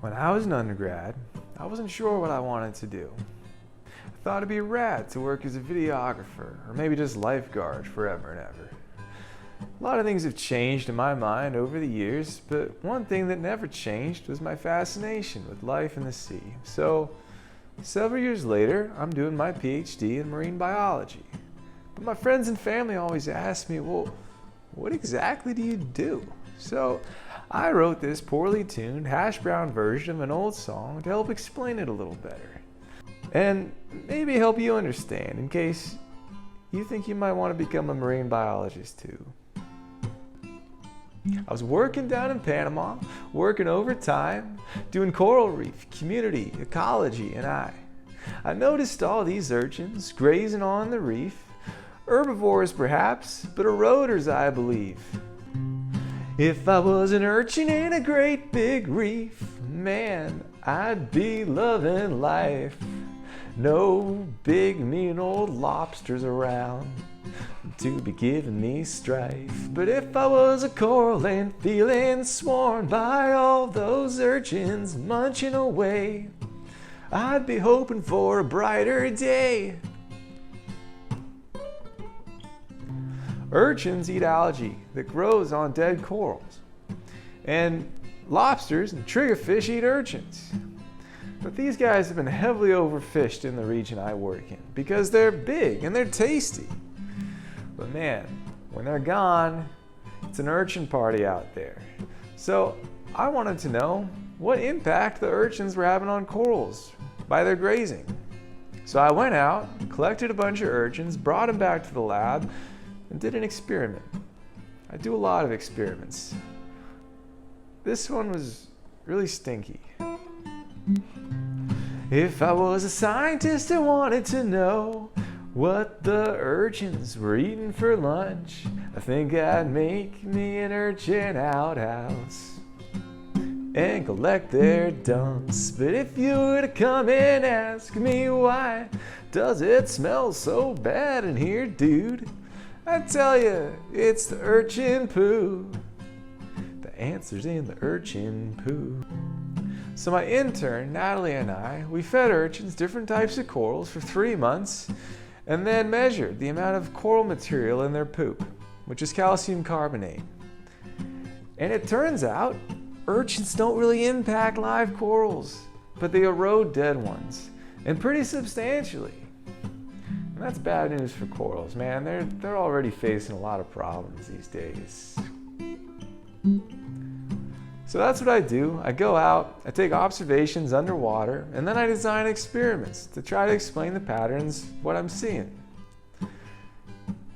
When I was an undergrad, I wasn't sure what I wanted to do. I thought it'd be rad to work as a videographer, or maybe just lifeguard forever and ever. A lot of things have changed in my mind over the years, but one thing that never changed was my fascination with life in the sea. So, several years later, I'm doing my PhD in marine biology. But my friends and family always ask me, well, what exactly do you do? So, I wrote this poorly tuned, hash brown version of an old song to help explain it a little better. And maybe help you understand in case you think you might want to become a marine biologist too. I was working down in Panama, working overtime, doing coral reef, community, ecology, and I noticed all these urchins grazing on the reef, herbivores perhaps, but eroders I believe. If I was an urchin in a great big reef, man, I'd be loving life. No big mean old lobsters around to be giving me strife. But if I was a coral and feeling swarmed by all those urchins munching away, I'd be hoping for a brighter day. Urchins eat algae that grows on dead corals, and lobsters and triggerfish eat urchins. But these guys have been heavily overfished in the region I work in because they're big and they're tasty. But man, when they're gone, it's an urchin party out there. So I wanted to know what impact the urchins were having on corals by their grazing. So I went out, collected a bunch of urchins, brought them back to the lab, and did an experiment. I do a lot of experiments. This one was really stinky. If I was a scientist and wanted to know what the urchins were eating for lunch, I think I'd make me an urchin outhouse and collect their dunks. But if you were to come and ask me why does it smell so bad in here, dude, I tell you, it's the urchin poo. The answer's in the urchin poo. So my intern, Natalie, and I, we fed urchins different types of corals for 3 months and then measured the amount of coral material in their poop, which is calcium carbonate. And it turns out, urchins don't really impact live corals, but they erode dead ones, and pretty substantially. And that's bad news for corals, man. They're already facing a lot of problems these days. So that's what I do. I go out, I take observations underwater, and then I design experiments to try to explain the patterns, what I'm seeing.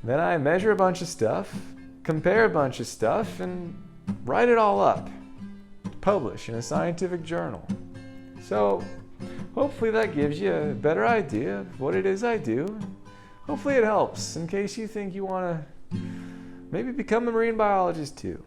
Then I measure a bunch of stuff, compare a bunch of stuff, and write it all up, publish in a scientific journal. So hopefully that gives you a better idea of what it is I do. Hopefully it helps in case you think you want to maybe become a marine biologist too.